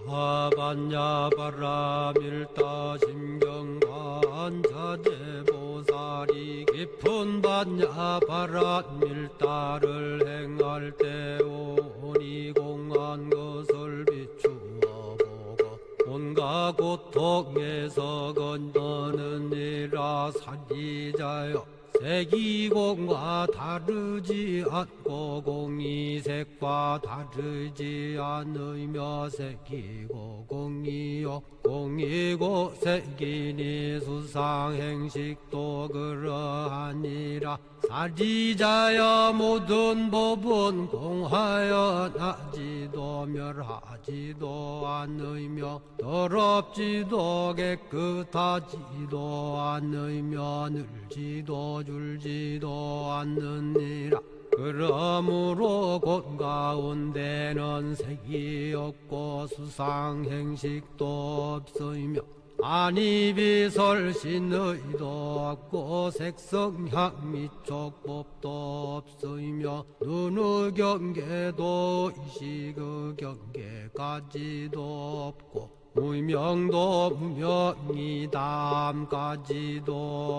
반야바라밀다 심경관자재보살이 깊은 반야바라밀다를 행할 때 오니 공한 것을 비추어 보고 온갖 고통에서 건너느니라. 사리자여, 색이공과 다르지 않고 공이색과 다르지 않으며 색이고 공이요 공이고 색이니 수상행식도 그러하니라. 사리자여, 모든 법은 공하여 나지도 멸하지도 않으며 더럽지도 깨끗하지도 않으며 늘지도 줄지도 않느니라. 그러므로 곳 가운데는 색이 없고 수상행식도 없으며 아니비설신의도 없고 색성향 미촉법도 없으며 눈의 경계도 의식의 경계까지도 없고 무명도 무명이 다함까지도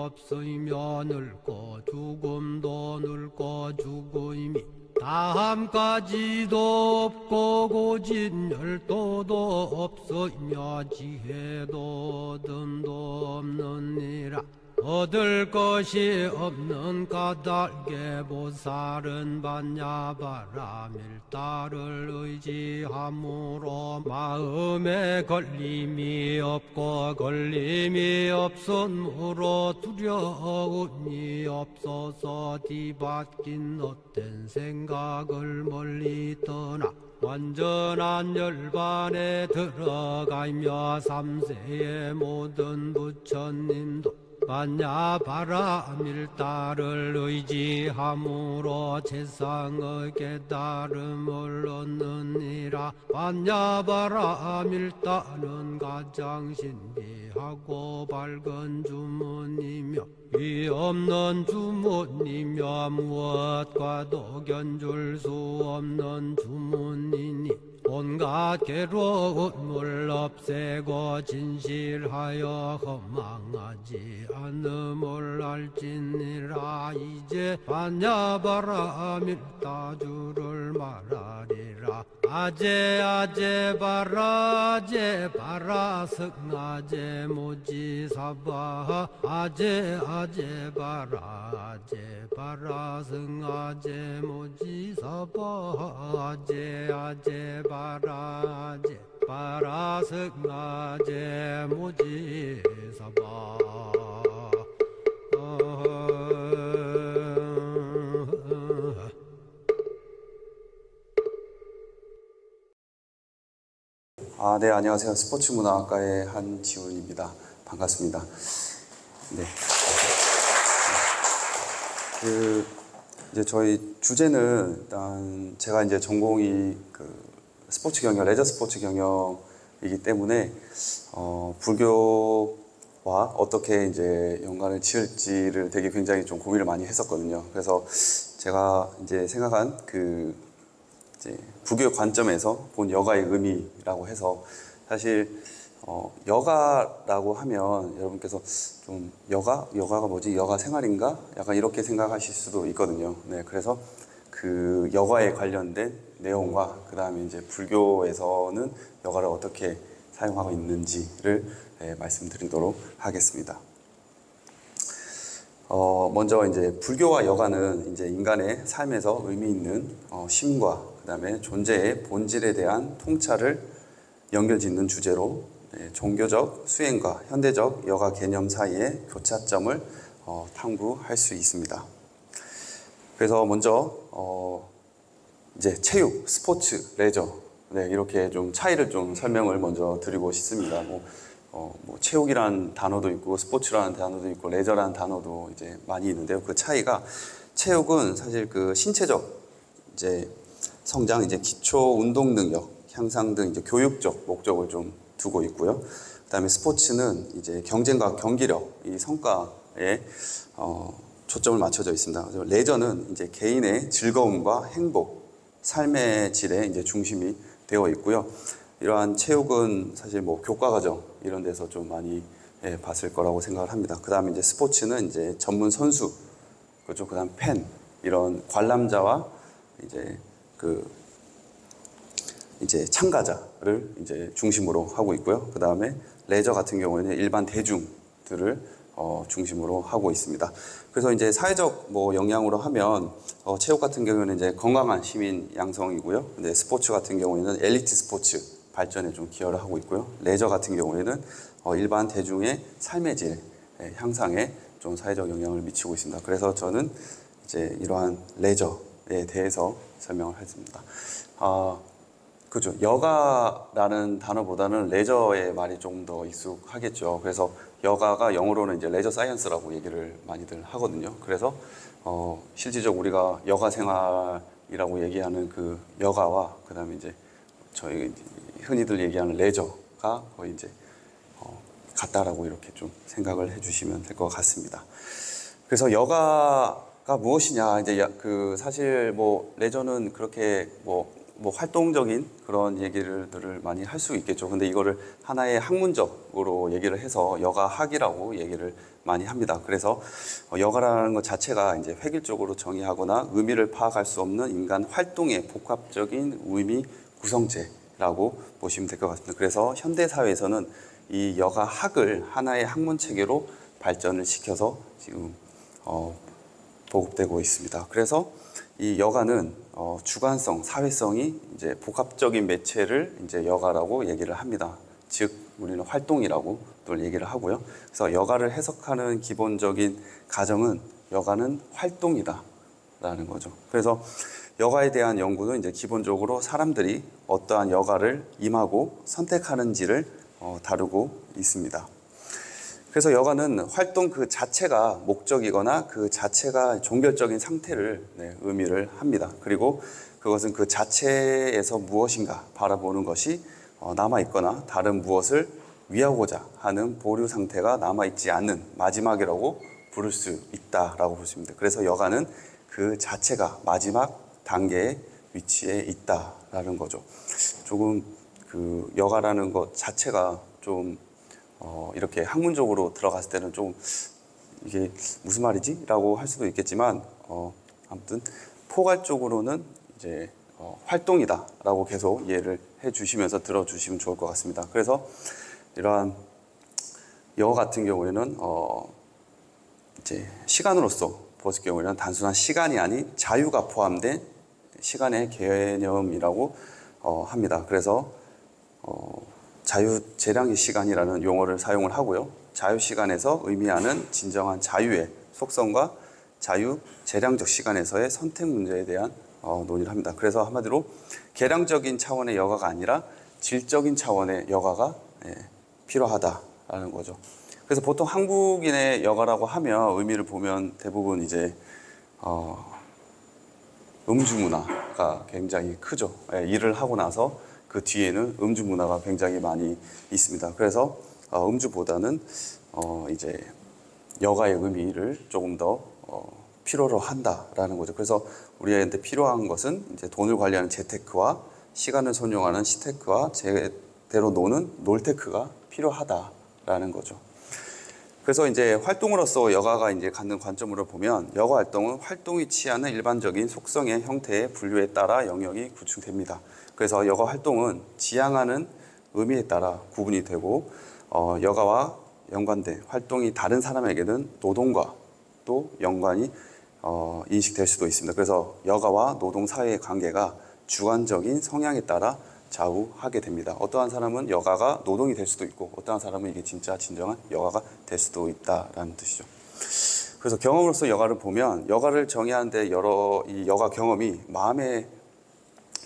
없으며 늙고 죽음도 늙고 죽음이 다함까지도 없고 고진열도도 없으며 지혜도 듬도 없느니라. 얻을 것이 없는 까닭에 보살은 반야바라밀다를 의지함으로 마음에 걸림이 없고 걸림이 없으므로 두려움이 없어서 뒤바뀐 헛된 생각을 멀리 떠나 완전한 열반에 들어가며 삼세의 모든 부처님도 반야바라밀다를 의지함으로 세상의 깨달음을 얻느니라. 반야바라밀다는 가장 신비하고 밝은 주문이며 위 없는 주문이며 무엇과도 견줄 수 없는 주문이니 온갖 괴로움을 없애고 진실하여 허망하지 않음을 알지니라. 이제 반야바라밀다주를 말하리라. 아제 아제 바라 아제 바라 승아제 모지사바 아제 아제 바라 아제 바라 승아제 모지사바 아제 아제 바라 아제 바라 승아제 모지사바. 네, 안녕하세요. 스포츠문화학과의 한지훈입니다. 반갑습니다. 네. 이제 저희 주제는 일단 제가 이제 전공이 스포츠 경영, 레저 스포츠 경영이기 때문에 불교와 어떻게 이제 연관을 지을지를 되게 굉장히 좀 고민을 많이 했었거든요. 그래서 제가 이제 생각한 이제 불교의 관점에서 본 여가의 의미라고 해서 사실 여가라고 하면 여러분께서 좀 여가가 뭐지? 여가 생활인가? 약간 이렇게 생각하실 수도 있거든요. 네, 그래서 그 여가에 관련된 내용과 그 다음에 이제 불교에서는 여가를 어떻게 사용하고 있는지를 말씀드리도록 하겠습니다. 먼저 이제 불교와 여가는 이제 인간의 삶에서 의미 있는 심과 그 다음에 존재의 본질에 대한 통찰을 연결짓는 주제로 종교적 수행과 현대적 여가 개념 사이의 교차점을 탐구할 수 있습니다. 그래서 먼저 이제 체육, 스포츠, 레저 이렇게 좀 차이를 좀 설명을 먼저 드리고 싶습니다. 뭐 체육이라는 단어도 있고 스포츠라는 단어도 있고 레저라는 단어도 이제 많이 있는데요. 그 차이가 체육은 사실 그 신체적 이제 성장, 이제 기초 운동 능력 향상 등 이제 교육적 목적을 좀 두고 있고요. 그다음에 스포츠는 이제 경쟁과 경기력, 이 성과에 초점을 맞춰져 있습니다. 그래서 레저는 이제 개인의 즐거움과 행복, 삶의 질에 이제 중심이 되어 있고요. 이러한 체육은 사실 뭐 교과과정 이런 데서 좀 많이 봤을 거라고 생각을 합니다. 그 다음에 이제 스포츠는 이제 전문 선수, 그렇죠. 그 다음 팬, 이런 관람자와 이제 참가자를 이제 중심으로 하고 있고요. 그 다음에 레저 같은 경우에는 일반 대중들을 중심으로 하고 있습니다. 그래서 이제 사회적 뭐 영향으로 하면 체육 같은 경우에는 이제 건강한 시민 양성이고요. 근데 스포츠 같은 경우에는 엘리트 스포츠 발전에 좀 기여를 하고 있고요. 레저 같은 경우에는 일반 대중의 삶의 질 향상에 좀 사회적 영향을 미치고 있습니다. 그래서 저는 이제 이러한 레저에 대해서 설명을 했습니다. 그죠. 여가라는 단어보다는 레저의 말이 좀 더 익숙하겠죠. 그래서 여가가 영어로는 이제 레저 사이언스라고 얘기를 많이들 하거든요. 그래서 실질적 우리가 여가 생활이라고 얘기하는 그 여가와 그다음에 이제 저희 흔히들 얘기하는 레저가 거의 이제 같다라고 이렇게 좀 생각을 해주시면 될 것 같습니다. 그래서 여가가 무엇이냐, 이제 그 사실 뭐 레저는 그렇게 뭐 활동적인 그런 얘기들을 많이 할 수 있겠죠. 근데 이거를 하나의 학문적으로 얘기를 해서 여가학이라고 얘기를 많이 합니다. 그래서 여가라는 것 자체가 이제 획일적으로 정의하거나 의미를 파악할 수 없는 인간 활동의 복합적인 의미 구성체라고 보시면 될 것 같습니다. 그래서 현대 사회에서는 이 여가학을 하나의 학문 체계로 발전을 시켜서 지금 보급되고 있습니다. 그래서 이 여가는 주관성, 사회성이 이제 복합적인 매체를 이제 여가라고 얘기를 합니다. 즉 우리는 활동이라고 또 얘기를 하고요. 그래서 여가를 해석하는 기본적인 가정은 여가는 활동이다라는 거죠. 그래서 여가에 대한 연구는 이제 기본적으로 사람들이 어떠한 여가를 임하고 선택하는지를 다루고 있습니다. 그래서 여가는 활동 그 자체가 목적이거나 그 자체가 종결적인 상태를 의미를 합니다. 그리고 그것은 그 자체에서 무엇인가 바라보는 것이 남아있거나 다른 무엇을 위하고자 하는 보류 상태가 남아있지 않는 마지막이라고 부를 수 있다라고 볼 수 있습니다. 그래서 여가는 그 자체가 마지막 단계의 위치에 있다라는 거죠. 조금 그 여가라는 것 자체가 좀 이렇게 학문적으로 들어갔을 때는 좀 이게 무슨 말이지? 라고 할 수도 있겠지만 아무튼 포괄적으로는 이제 활동이다 라고 계속 이해를 해 주시면서 들어주시면 좋을 것 같습니다. 그래서 이러한 여가 같은 경우에는 이제 시간으로서 보실 경우에는 단순한 시간이 아닌 자유가 포함된 시간의 개념이라고 합니다. 그래서 자유재량의 시간이라는 용어를 사용을 하고요. 자유시간에서 의미하는 진정한 자유의 속성과 자유재량적 시간에서의 선택 문제에 대한 논의를 합니다. 그래서 한마디로 계량적인 차원의 여가가 아니라 질적인 차원의 여가가 필요하다라는 거죠. 그래서 보통 한국인의 여가라고 하면 의미를 보면 대부분 이제 음주 문화가 굉장히 크죠. 일을 하고 나서 그 뒤에는 음주 문화가 굉장히 많이 있습니다. 그래서 음주보다는 이제 여가의 의미를 조금 더 필요로 한다라는 거죠. 그래서 우리한테 필요한 것은 이제 돈을 관리하는 재테크와 시간을 손용하는 시테크와 제대로 노는 놀테크가 필요하다라는 거죠. 그래서 이제 활동으로서 여가가 이제 갖는 관점으로 보면 여가 활동은 활동이 취하는 일반적인 속성의 형태의 분류에 따라 영역이 구축됩니다. 그래서 여가 활동은 지향하는 의미에 따라 구분이 되고 여가와 연관된 활동이 다른 사람에게는 노동과 또 연관이 인식될 수도 있습니다. 그래서 여가와 노동 사회의 관계가 주관적인 성향에 따라 좌우하게 됩니다. 어떠한 사람은 여가가 노동이 될 수도 있고 어떠한 사람은 이게 진정한 여가가 될 수도 있다라는 뜻이죠. 그래서 경험으로서 여가를 보면 여가를 정의하는데 이 여가 경험이 마음의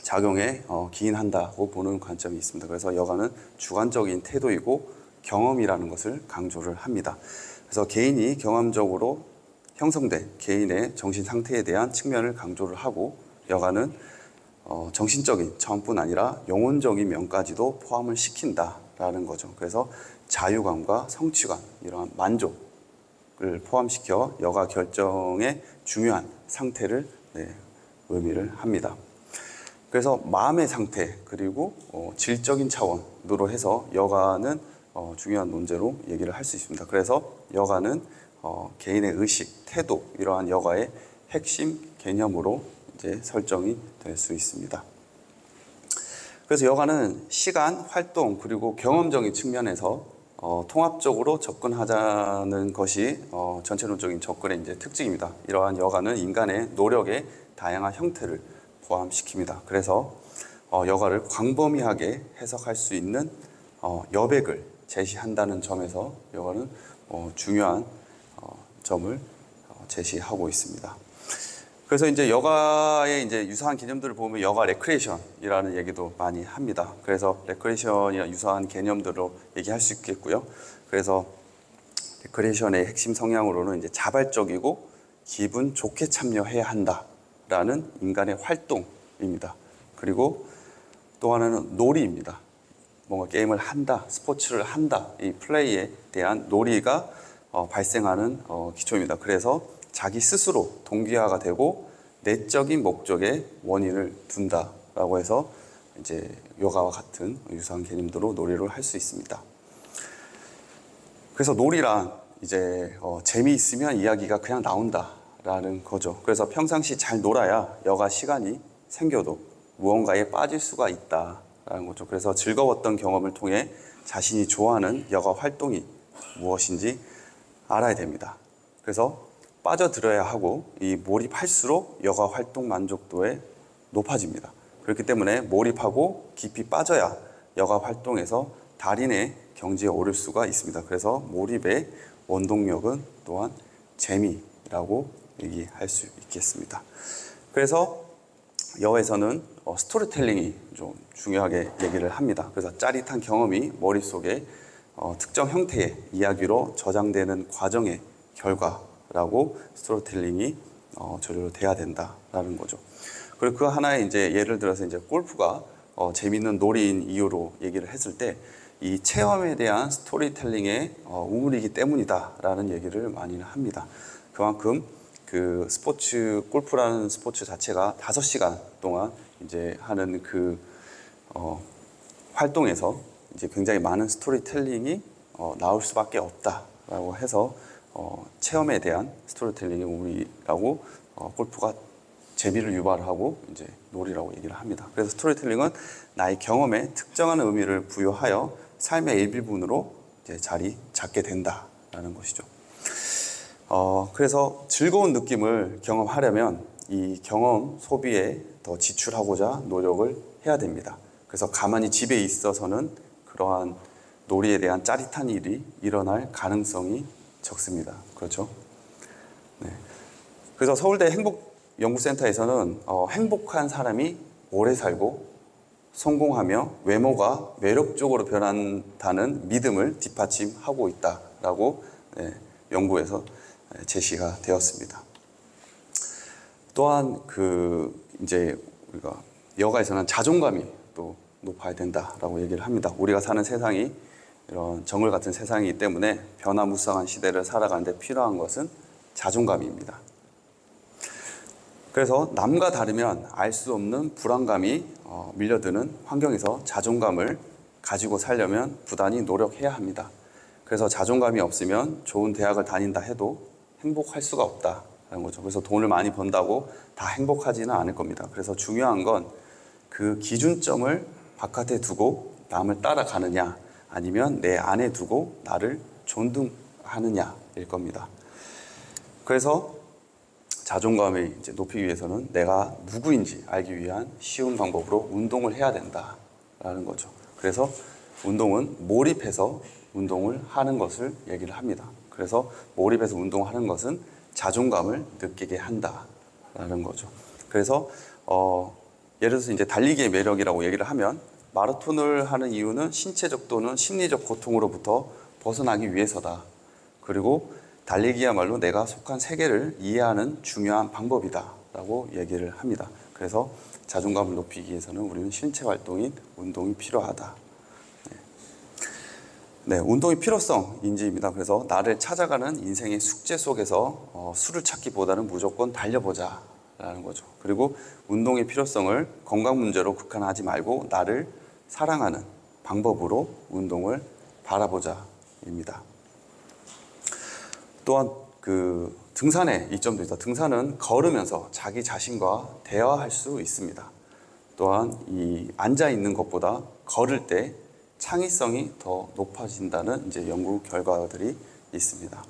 작용에 기인한다고 보는 관점이 있습니다. 그래서 여가는 주관적인 태도이고 경험이라는 것을 강조를 합니다. 그래서 개인이 경험적으로 형성된 개인의 정신 상태에 대한 측면을 강조를 하고 여가는 정신적인 차원뿐 아니라 영혼적인 면까지도 포함을 시킨다라는 거죠. 그래서 자유감과 성취감, 이러한 만족을 포함시켜 여가 결정의 중요한 상태를 의미를 합니다. 그래서 마음의 상태 그리고 질적인 차원으로 해서 여가는 중요한 논제로 얘기를 할 수 있습니다. 그래서 여가는 개인의 의식, 태도 이러한 여가의 핵심 개념으로 이제 설정이 될 수 있습니다. 그래서 여가는 시간, 활동 그리고 경험적인 측면에서 통합적으로 접근하자는 것이 전체론적인 접근의 이제 특징입니다. 이러한 여가는 인간의 노력의 다양한 형태를 포함시킵니다. 그래서 여가를 광범위하게 해석할 수 있는 여백을 제시한다는 점에서 여가는 중요한 점을 제시하고 있습니다. 그래서 이제 여가의 이제 유사한 개념들을 보면 여가 레크레이션이라는 얘기도 많이 합니다. 그래서 레크레이션이나 유사한 개념들로 얘기할 수 있겠고요. 그래서 레크레이션의 핵심 성향으로는 이제 자발적이고 기분 좋게 참여해야 한다라는 인간의 활동입니다. 그리고 또 하나는 놀이입니다. 뭔가 게임을 한다, 스포츠를 한다, 이 플레이에 대한 놀이가 발생하는 기초입니다. 그래서 자기 스스로 동기화가 되고 내적인 목적에 원인을 둔다라고 해서 이제 요가와 같은 유사한 개념으로 놀이를 할 수 있습니다. 그래서 놀이란 이제 재미있으면 이야기가 그냥 나온다라는 거죠. 그래서 평상시 잘 놀아야 여가 시간이 생겨도 무언가에 빠질 수가 있다라는 거죠. 그래서 즐거웠던 경험을 통해 자신이 좋아하는 여가 활동이 무엇인지 알아야 됩니다. 그래서 빠져들어야 하고 이 몰입할수록 여가 활동 만족도에 높아집니다. 그렇기 때문에 몰입하고 깊이 빠져야 여가 활동에서 달인의 경지에 오를 수가 있습니다. 그래서 몰입의 원동력은 또한 재미라고 얘기할 수 있겠습니다. 그래서 여가에서는 스토리텔링이 좀 중요하게 얘기를 합니다. 그래서 짜릿한 경험이 머릿속에 특정 형태의 이야기로 저장되는 과정의 결과라고 스토리텔링이 저절로 돼야 된다라는 거죠. 그리고 그 하나의 이제 예를 들어서 이제 골프가 재밌는 놀이인 이유로 얘기를 했을 때 이 체험에 대한 스토리텔링의 우물이기 때문이다라는 얘기를 많이 합니다. 그만큼 그 스포츠 골프라는 스포츠 자체가 5시간 동안 이제 하는 그 활동에서 이제 굉장히 많은 스토리텔링이 나올 수밖에 없다라고 해서 체험에 대한 스토리텔링의 우물이라고 골프가 재미를 유발하고 이제 놀이라고 얘기를 합니다. 그래서 스토리텔링은 나의 경험에 특정한 의미를 부여하여 삶의 일부분으로 이제 자리 잡게 된다라는 것이죠. 그래서 즐거운 느낌을 경험하려면 이 경험 소비에 더 지출하고자 노력을 해야 됩니다. 그래서 가만히 집에 있어서는 그러한 놀이에 대한 짜릿한 일이 일어날 가능성이 적습니다. 그렇죠? 네. 그래서 서울대 행복연구센터에서는 행복한 사람이 오래 살고 성공하며 외모가 매력적으로 변한다는 믿음을 뒷받침하고 있다라고 연구에서 제시가 되었습니다. 또한 이제 우리가 여가에서는 자존감이 또 높아야 된다라고 얘기를 합니다. 우리가 사는 세상이 이런 정글 같은 세상이기 때문에 변화무쌍한 시대를 살아가는데 필요한 것은 자존감입니다. 그래서 남과 다르면 알 수 없는 불안감이 밀려드는 환경에서 자존감을 가지고 살려면 부단히 노력해야 합니다. 그래서 자존감이 없으면 좋은 대학을 다닌다 해도 행복할 수가 없다는 거죠. 그래서 돈을 많이 번다고 다 행복하지는 않을 겁니다. 그래서 중요한 건 그 기준점을 바깥에 두고 남을 따라가느냐 아니면 내 안에 두고 나를 존중하느냐일 겁니다. 그래서 자존감을 이제 높이기 위해서는 내가 누구인지 알기 위한 쉬운 방법으로 운동을 해야 된다라는 거죠. 그래서 운동은 몰입해서 운동을 하는 것을 얘기를 합니다. 그래서 몰입해서 운동하는 것은 자존감을 느끼게 한다라는 거죠. 그래서 예를 들어서 이제 달리기의 매력이라고 얘기를 하면 마라톤을 하는 이유는 신체적 또는 심리적 고통으로부터 벗어나기 위해서다. 그리고 달리기야말로 내가 속한 세계를 이해하는 중요한 방법이다 라고 얘기를 합니다. 그래서 자존감을 높이기 위해서는 우리는 신체 활동인 운동이 필요하다. 네, 운동의 필요성 인지입니다. 그래서 나를 찾아가는 인생의 숙제 속에서 수를 찾기보다는 무조건 달려보자 라는 거죠. 그리고 운동의 필요성을 건강 문제로 국한하지 말고 나를 사랑하는 방법으로 운동을 바라보자입니다. 또한 그 등산의 이점도 있다. 등산은 걸으면서 자기 자신과 대화할 수 있습니다. 또한 이 앉아 있는 것보다 걸을 때 창의성이 더 높아진다는 이제 연구 결과들이 있습니다.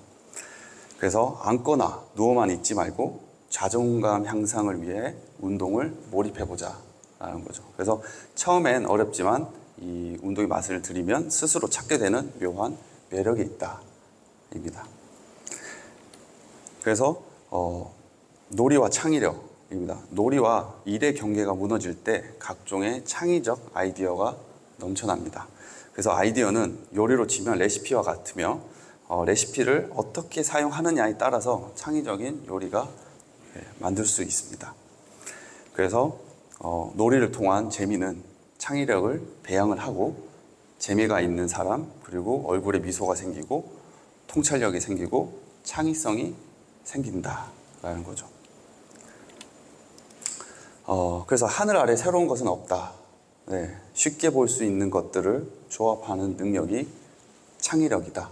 그래서 앉거나 누워만 있지 말고 자존감 향상을 위해 운동을 몰입해보자 라는 거죠. 그래서 처음엔 어렵지만 이 운동의 맛을 들이면 스스로 찾게 되는 묘한 매력이 있다 입니다. 그래서 놀이와 창의력입니다. 놀이와 일의 경계가 무너질 때 각종의 창의적 아이디어가 넘쳐납니다. 그래서 아이디어는 요리로 치면 레시피와 같으며 레시피를 어떻게 사용하느냐에 따라서 창의적인 요리가 만들 수 있습니다. 그래서 놀이를 통한 재미는 창의력을 배양을 하고 재미가 있는 사람, 그리고 얼굴에 미소가 생기고 통찰력이 생기고 창의성이 생긴다라는 거죠. 그래서 하늘 아래 새로운 것은 없다. 네, 쉽게 볼 수 있는 것들을 조합하는 능력이 창의력이다.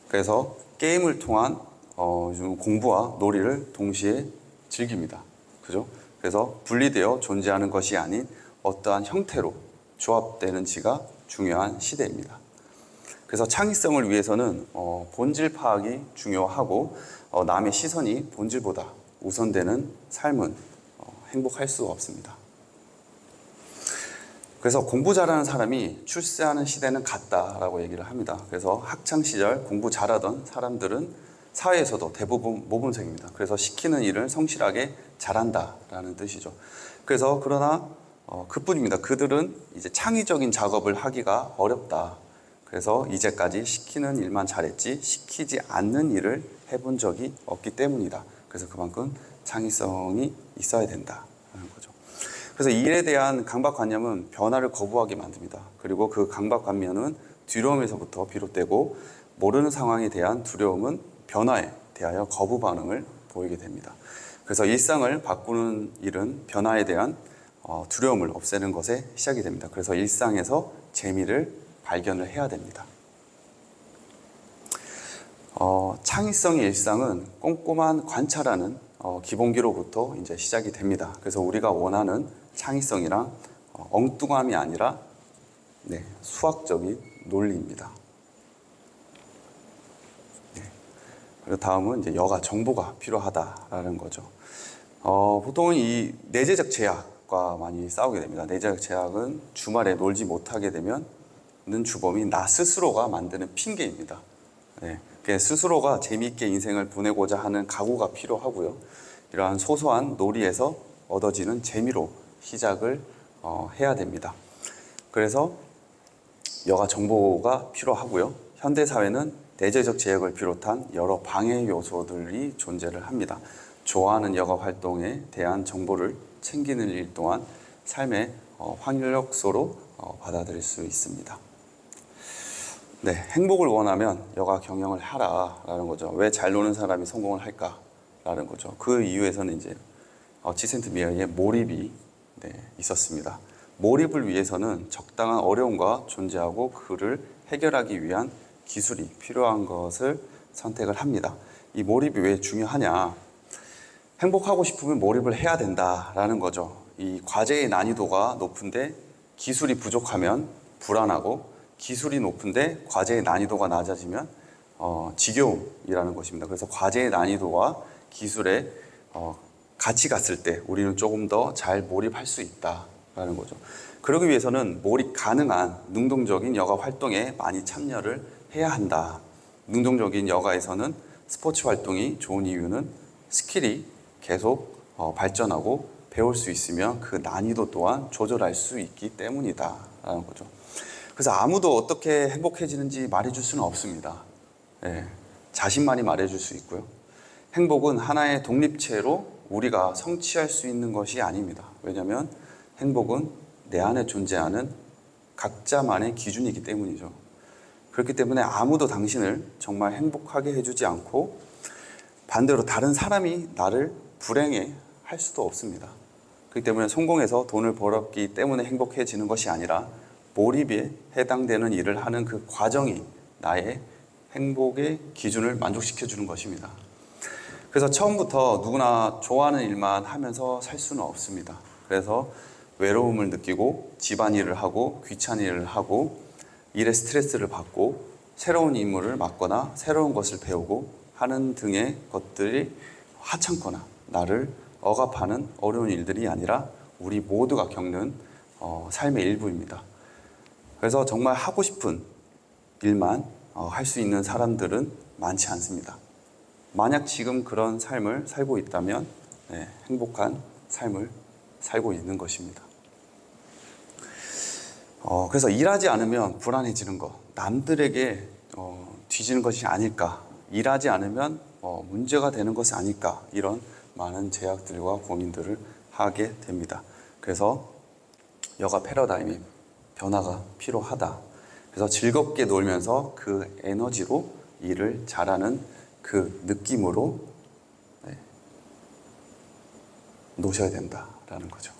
그래서 게임을 통한 공부와 놀이를 동시에 즐깁니다. 그죠? 그래서 분리되어 존재하는 것이 아닌 어떠한 형태로 조합되는지가 중요한 시대입니다. 그래서 창의성을 위해서는 본질 파악이 중요하고 남의 시선이 본질보다 우선되는 삶은 행복할 수 없습니다. 그래서 공부 잘하는 사람이 출세하는 시대는 갔다라고 얘기를 합니다. 그래서 학창시절 공부 잘하던 사람들은 사회에서도 대부분 모범생입니다. 그래서 시키는 일을 성실하게 잘한다라는 뜻이죠. 그래서 그러나 그뿐입니다. 그들은 이제 창의적인 작업을 하기가 어렵다. 그래서 이제까지 시키는 일만 잘했지 시키지 않는 일을 해본 적이 없기 때문이다. 그래서 그만큼 창의성이 있어야 된다는 거죠. 그래서 일에 대한 강박관념은 변화를 거부하게 만듭니다. 그리고 그 강박관념은 두려움에서부터 비롯되고 모르는 상황에 대한 두려움은 변화에 대하여 거부 반응을 보이게 됩니다. 그래서 일상을 바꾸는 일은 변화에 대한 두려움을 없애는 것에 시작이 됩니다. 그래서 일상에서 재미를 발견을 해야 됩니다. 창의성의 일상은 꼼꼼한 관찰하는 기본기로부터 이제 시작이 됩니다. 그래서 우리가 원하는 창의성이란 엉뚱함이 아니라 수학적인 논리입니다. 그리고 다음은 이제 여가 정보가 필요하다라는 거죠. 보통은 이 내재적 제약과 많이 싸우게 됩니다. 내재적 제약은 주말에 놀지 못하게 되면 주범이 나 스스로가 만드는 핑계입니다. 스스로가 재미있게 인생을 보내고자 하는 각오가 필요하고요. 이러한 소소한 놀이에서 얻어지는 재미로 시작을 해야 됩니다. 그래서 여가 정보가 필요하고요. 현대사회는 내재적 제약을 비롯한 여러 방해 요소들이 존재를 합니다. 좋아하는 여가 활동에 대한 정보를 챙기는 일 또한 삶의 활력소로 받아들일 수 있습니다. 행복을 원하면 여가 경영을 하라라는 거죠. 왜 잘 노는 사람이 성공을 할까라는 거죠. 그 이유에서는 이제 치센트 미어의 몰입이 있었습니다. 몰입을 위해서는 적당한 어려움과 존재하고 그를 해결하기 위한 기술이 필요한 것을 선택을 합니다. 이 몰입이 왜 중요하냐? 행복하고 싶으면 몰입을 해야 된다라는 거죠. 이 과제의 난이도가 높은데 기술이 부족하면 불안하고 기술이 높은데 과제의 난이도가 낮아지면 지겨움이라는 것입니다. 그래서 과제의 난이도와 기술에 같이 갔을 때 우리는 조금 더 잘 몰입할 수 있다라는 거죠. 그러기 위해서는 몰입 가능한 능동적인 여가 활동에 많이 참여를 해야 한다. 능동적인 여가에서는 스포츠 활동이 좋은 이유는 스킬이 계속 발전하고 배울 수 있으며 그 난이도 또한 조절할 수 있기 때문이다라는 거죠. 그래서 아무도 어떻게 행복해지는지 말해줄 수는 없습니다. 자신만이 말해줄 수 있고요. 행복은 하나의 독립체로 우리가 성취할 수 있는 것이 아닙니다. 왜냐하면 행복은 내 안에 존재하는 각자만의 기준이기 때문이죠. 그렇기 때문에 아무도 당신을 정말 행복하게 해주지 않고 반대로 다른 사람이 나를 불행해 할 수도 없습니다. 그렇기 때문에 성공해서 돈을 벌었기 때문에 행복해지는 것이 아니라 몰입에 해당되는 일을 하는 그 과정이 나의 행복의 기준을 만족시켜 주는 것입니다. 그래서 처음부터 누구나 좋아하는 일만 하면서 살 수는 없습니다. 그래서 외로움을 느끼고 집안일을 하고 귀찮은 일을 하고 일에 스트레스를 받고 새로운 인물을 맡거나 새로운 것을 배우고 하는 등의 것들이 하찮거나 나를 억압하는 어려운 일들이 아니라 우리 모두가 겪는 삶의 일부입니다. 그래서 정말 하고 싶은 일만 할 수 있는 사람들은 많지 않습니다. 만약 지금 그런 삶을 살고 있다면 행복한 삶을 살고 있는 것입니다. 그래서 일하지 않으면 불안해지는 것, 남들에게 뒤지는 것이 아닐까, 일하지 않으면 문제가 되는 것이 아닐까, 이런 많은 제약들과 고민들을 하게 됩니다. 그래서 여가 패러다임의 변화가 필요하다. 그래서 즐겁게 놀면서 그 에너지로 일을 잘하는 그 느낌으로 노셔야 된다라는 거죠.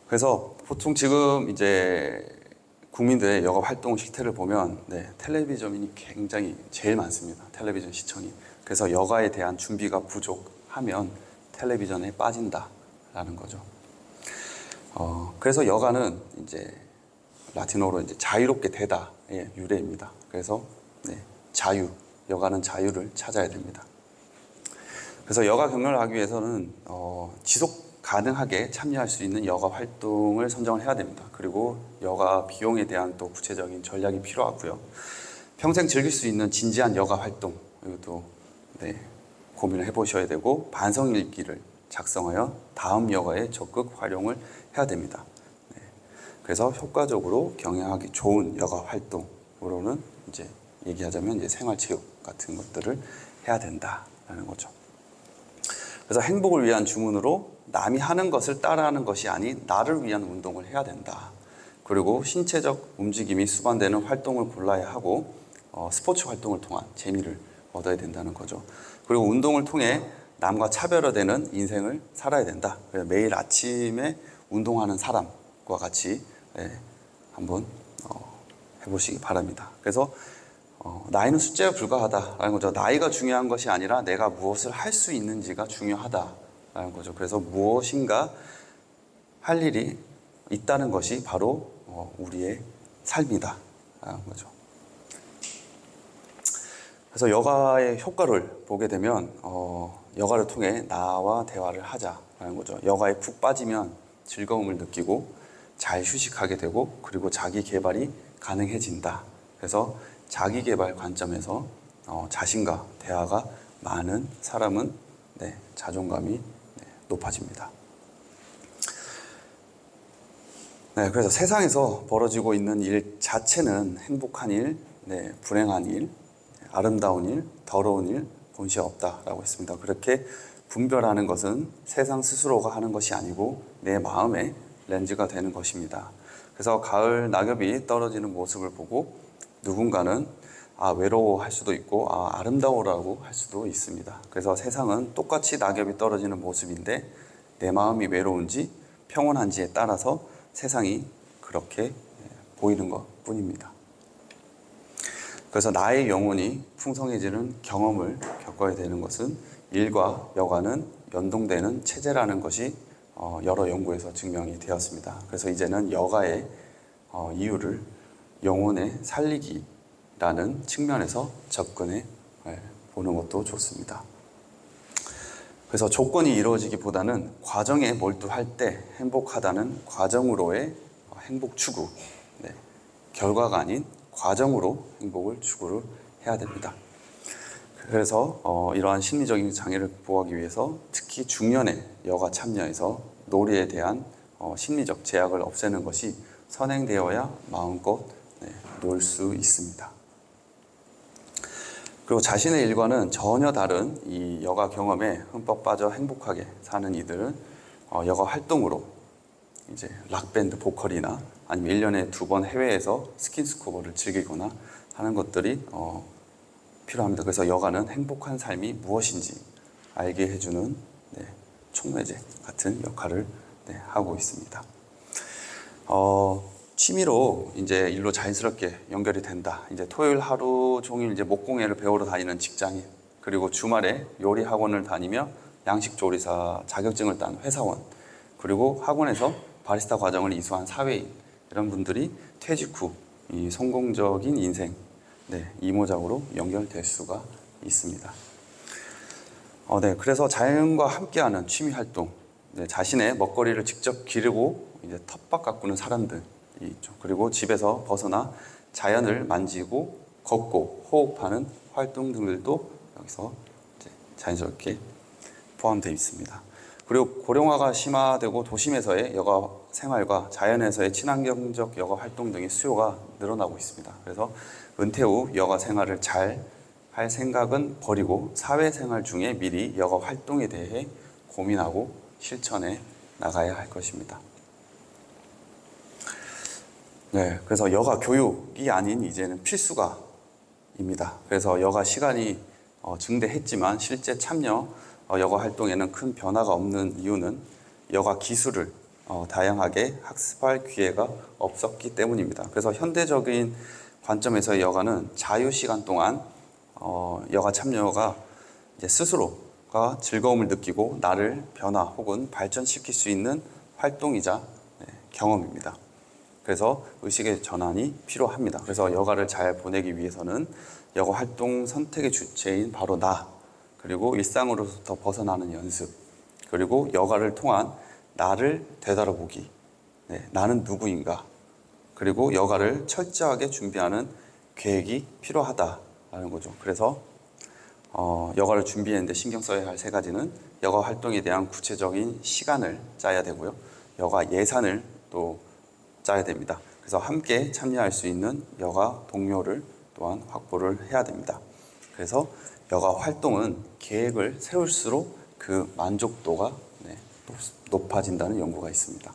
그래서 보통 지금 이제 국민들의 여가 활동 실태를 보면 텔레비전이 굉장히 제일 많습니다. 텔레비전 시청이. 그래서 여가에 대한 준비가 부족하면 텔레비전에 빠진다라는 거죠. 그래서 여가는 이제 라틴어로 이제 자유롭게 되다의 유래입니다. 그래서 자유, 여가는 자유를 찾아야 됩니다. 그래서 여가 경영을 하기 위해서는 지속 가능하게 참여할 수 있는 여가 활동을 선정을 해야 됩니다. 그리고 여가 비용에 대한 또 구체적인 전략이 필요하고요. 평생 즐길 수 있는 진지한 여가 활동, 이것도 고민을 해보셔야 되고 반성일기를 작성하여 다음 여가에 적극 활용을 해야 됩니다. 그래서 효과적으로 경영하기 좋은 여가 활동으로는 이제 얘기하자면 이제 생활체육 같은 것들을 해야 된다라는 거죠. 그래서 행복을 위한 주문으로 남이 하는 것을 따라하는 것이 아닌 나를 위한 운동을 해야 된다. 그리고 신체적 움직임이 수반되는 활동을 골라야 하고 스포츠 활동을 통한 재미를 얻어야 된다는 거죠. 그리고 운동을 통해 남과 차별화되는 인생을 살아야 된다. 그래서 매일 아침에 운동하는 사람과 같이 한번 해보시기 바랍니다. 그래서 나이는 숫자에 불과하다라는 거죠. 나이가 중요한 것이 아니라 내가 무엇을 할 수 있는지가 중요하다라는 거죠. 그래서 무엇인가 할 일이 있다는 것이 바로 우리의 삶이다라는 거죠. 그래서 여가의 효과를 보게 되면 여가를 통해 나와 대화를 하자라는 거죠. 여가에 푹 빠지면 즐거움을 느끼고 잘 휴식하게 되고 그리고 자기 개발이 가능해진다. 그래서 자기 개발 관점에서 자신과 대화가 많은 사람은 자존감이 높아집니다. 그래서 세상에서 벌어지고 있는 일 자체는 행복한 일, 불행한 일, 아름다운 일, 더러운 일, 본시 없다라고 했습니다. 그렇게 분별하는 것은 세상 스스로가 하는 것이 아니고 내 마음의 렌즈가 되는 것입니다. 그래서 가을 낙엽이 떨어지는 모습을 보고 누군가는 외로워할 수도 있고 아름다워라고 할 수도 있습니다. 그래서 세상은 똑같이 낙엽이 떨어지는 모습인데 내 마음이 외로운지 평온한지에 따라서 세상이 그렇게 보이는 것 뿐입니다. 그래서 나의 영혼이 풍성해지는 경험을 겪어야 되는 것은 일과 여가는 연동되는 체제라는 것이 여러 연구에서 증명이 되었습니다. 그래서 이제는 여가의 이유를 영혼의 살리기라는 측면에서 접근해 보는 것도 좋습니다. 그래서 조건이 이루어지기보다는 과정에 몰두할 때 행복하다는 과정으로의 행복 추구, 결과가 아닌 과정으로 행복을 추구를 해야 됩니다. 그래서 이러한 심리적인 장애를 극복하기 위해서 특히 중년의 여가 참여에서 놀이에 대한 심리적 제약을 없애는 것이 선행되어야 마음껏 놀 수 있습니다. 그리고 자신의 일과는 전혀 다른 이 여가 경험에 흠뻑 빠져 행복하게 사는 이들은 여가 활동으로 이제 락밴드 보컬이나 아니면 1년에 2번 해외에서 스킨스쿠버를 즐기거나 하는 것들이 필요합니다. 그래서 여가는 행복한 삶이 무엇인지 알게 해주는 촉매제 같은 역할을 하고 있습니다. 취미로 이제 일로 자연스럽게 연결이 된다. 이제 토요일 하루 종일 이제 목공예를 배우러 다니는 직장인, 그리고 주말에 요리 학원을 다니며 양식 조리사 자격증을 딴 회사원, 그리고 학원에서 바리스타 과정을 이수한 사회인, 이런 분들이 퇴직 후 이 성공적인 인생, 이모작으로 연결될 수가 있습니다. 그래서 자연과 함께하는 취미 활동, 자신의 먹거리를 직접 기르고 이제 텃밭 가꾸는 사람들이 있죠. 그리고 집에서 벗어나 자연을 만지고 걷고 호흡하는 활동 등들도 여기서 이제 자연스럽게 포함되어 있습니다. 그리고 고령화가 심화되고 도심에서의 여가 생활과 자연에서의 친환경적 여가 활동 등의 수요가 늘어나고 있습니다. 그래서 은퇴 후 여가 생활을 잘 할 생각은 버리고 사회생활 중에 미리 여가 활동에 대해 고민하고 실천해 나가야 할 것입니다. 그래서 여가 교육이 아닌 이제는 필수가입니다. 그래서 여가 시간이 증대했지만 실제 참여 여가 활동에는 큰 변화가 없는 이유는 여가 기술을 다양하게 학습할 기회가 없었기 때문입니다. 그래서 현대적인 관점에서 여가는 자유시간 동안 여가 참여가 이제 스스로가 즐거움을 느끼고 나를 변화 혹은 발전시킬 수 있는 활동이자 경험입니다. 그래서 의식의 전환이 필요합니다. 그래서 여가를 잘 보내기 위해서는 여가 활동 선택의 주체인 바로 나, 그리고 일상으로부터 벗어나는 연습, 그리고 여가를 통한 나를 되돌아보기, 나는 누구인가, 그리고 여가를 철저하게 준비하는 계획이 필요하다라는 거죠. 그래서 여가를 준비하는데 신경 써야 할 세 가지는 여가 활동에 대한 구체적인 시간을 짜야 되고요. 여가 예산을 또 짜야 됩니다. 그래서 함께 참여할 수 있는 여가 동료를 또한 확보를 해야 됩니다. 그래서 여가 활동은 계획을 세울수록 그 만족도가 높아진다는 연구가 있습니다.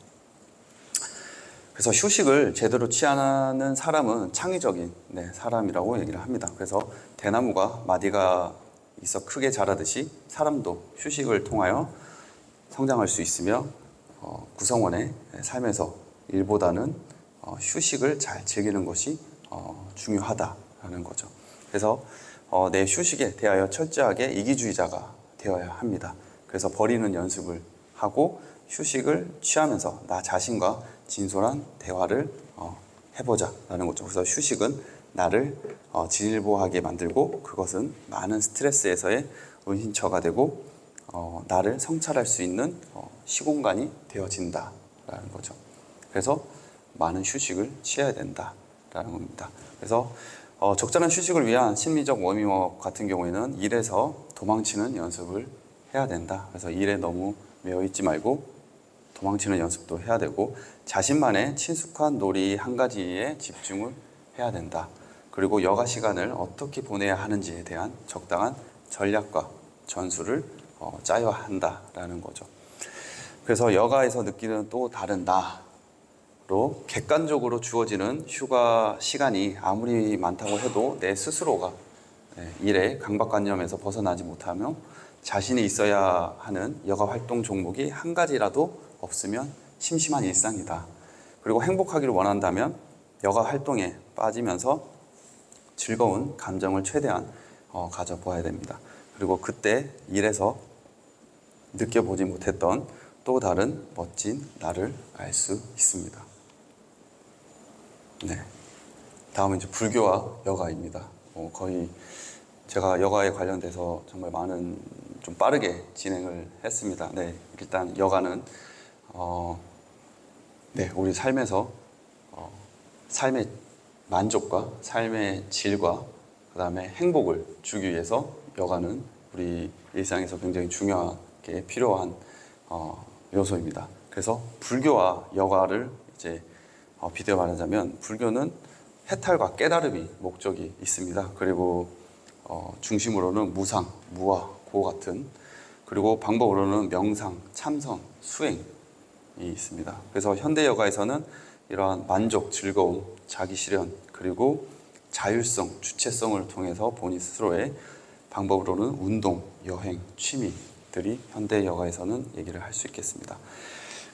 그래서 휴식을 제대로 취하는 사람은 창의적인 사람이라고 얘기를 합니다. 그래서 대나무가 마디가 있어 크게 자라듯이 사람도 휴식을 통하여 성장할 수 있으며 구성원의 삶에서 일보다는 휴식을 잘 즐기는 것이 중요하다라는 거죠. 그래서 내 휴식에 대하여 철저하게 이기주의자가 되어야 합니다. 그래서 버리는 연습을 하고 휴식을 취하면서 나 자신과 진솔한 대화를 해보자라는 거죠. 그래서 휴식은 나를 진일보하게 만들고 그것은 많은 스트레스에서의 은신처가 되고 나를 성찰할 수 있는 시공간이 되어진다라는 거죠. 그래서 많은 휴식을 취해야 된다라는 겁니다. 그래서 적절한 휴식을 위한 심리적 워밍업 같은 경우에는 일에서 도망치는 연습을 해야 된다. 그래서 일에 너무 매여 있지 말고 도망치는 연습도 해야 되고 자신만의 친숙한 놀이 한 가지에 집중을 해야 된다. 그리고 여가 시간을 어떻게 보내야 하는지에 대한 적당한 전략과 전술을 짜야 한다라는 거죠. 그래서 여가에서 느끼는 또 다른 나로 객관적으로 주어지는 휴가 시간이 아무리 많다고 해도 내 스스로가 일의 강박관념에서 벗어나지 못하며 자신이 있어야 하는 여가 활동 종목이 한 가지라도 없으면 심심한 일상이다. 그리고 행복하기를 원한다면 여가 활동에 빠지면서 즐거운 감정을 최대한 가져보아야 됩니다. 그리고 그때 일에서 느껴보지 못했던 또 다른 멋진 나를 알 수 있습니다. 다음은 이제 불교와 여가입니다. 거의 제가 여가에 관련돼서 정말 많은 좀 빠르게 진행을 했습니다. 일단 여가는 우리 삶에서 삶의 만족과 삶의 질과 그 다음에 행복을 주기 위해서 여가는 우리 일상에서 굉장히 중요하게 필요한 요소입니다. 그래서 불교와 여가를 이제 비교해 말하자면 불교는 해탈과 깨달음이 목적이 있습니다. 그리고 중심으로는 무상, 무아, 고 같은, 그리고 방법으로는 명상, 참선, 수행이 있습니다. 그래서 현대 여가에서는 이러한 만족, 즐거움, 자기 실현, 그리고 자율성, 주체성을 통해서 본인 스스로의 방법으로는 운동, 여행, 취미, 것들이 현대 여가에서는 얘기를 할 수 있겠습니다.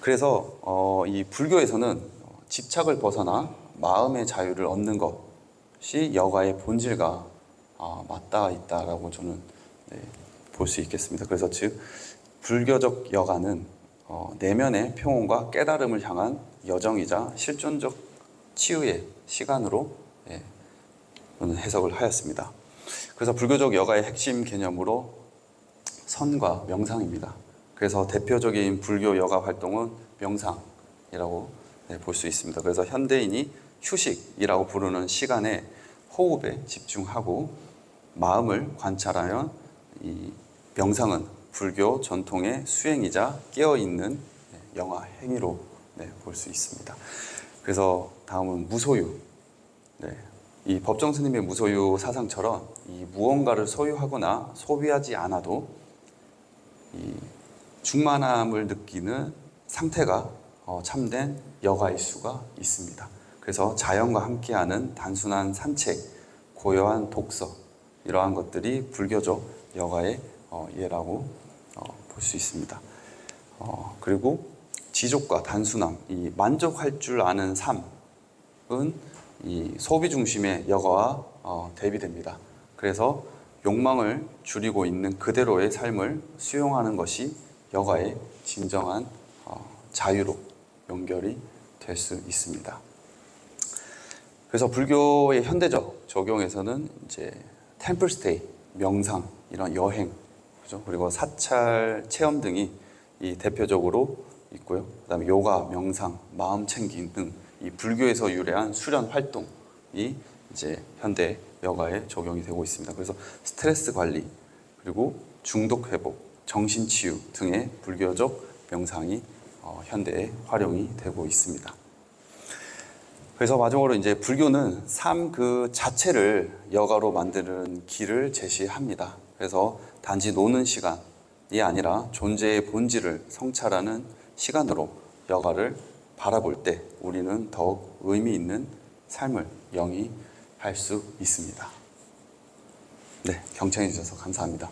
그래서 이 불교에서는 집착을 벗어나 마음의 자유를 얻는 것이 여가의 본질과 맞닿아 있다라고 저는 볼 수 있겠습니다. 그래서 즉 불교적 여가는 내면의 평온과 깨달음을 향한 여정이자 실존적 치유의 시간으로 저는 해석을 하였습니다. 그래서 불교적 여가의 핵심 개념으로 선과 명상입니다. 그래서 대표적인 불교 여가 활동은 명상이라고 볼 수 있습니다. 그래서 현대인이 휴식이라고 부르는 시간에 호흡에 집중하고 마음을 관찰하면 이 명상은 불교 전통의 수행이자 깨어있는 영화 행위로 볼 수 있습니다. 그래서 다음은 무소유. 이 법정 스님의 무소유 사상처럼 이 무언가를 소유하거나 소비하지 않아도 이 충만함을 느끼는 상태가 참된 여가일 수가 있습니다. 그래서 자연과 함께하는 단순한 산책, 고요한 독서 이러한 것들이 불교적 여가의 예라고 볼 수 있습니다. 그리고 지족과 단순함, 이 만족할 줄 아는 삶은 이 소비 중심의 여가와 대비됩니다. 그래서 욕망을 줄이고 있는 그대로의 삶을 수용하는 것이 여가의 진정한 자유로 연결이 될 수 있습니다. 그래서 불교의 현대적 적용에서는 이제 템플 스테이, 명상, 이런 여행, 그죠? 그리고 사찰 체험 등이 이 대표적으로 있고요. 그다음에 요가, 명상, 마음 챙김 등 이 불교에서 유래한 수련 활동이 이제 현대 여가에 적용이 되고 있습니다. 그래서 스트레스 관리, 그리고 중독 회복, 정신 치유 등의 불교적 명상이 현대에 활용이 되고 있습니다. 그래서 마지막으로 이제 불교는 삶 그 자체를 여가로 만드는 길을 제시합니다. 그래서 단지 노는 시간이 아니라 존재의 본질을 성찰하는 시간으로 여가를 바라볼 때 우리는 더욱 의미 있는 삶을 영위할 수 있습니다. 네, 경청해 주셔서 감사합니다.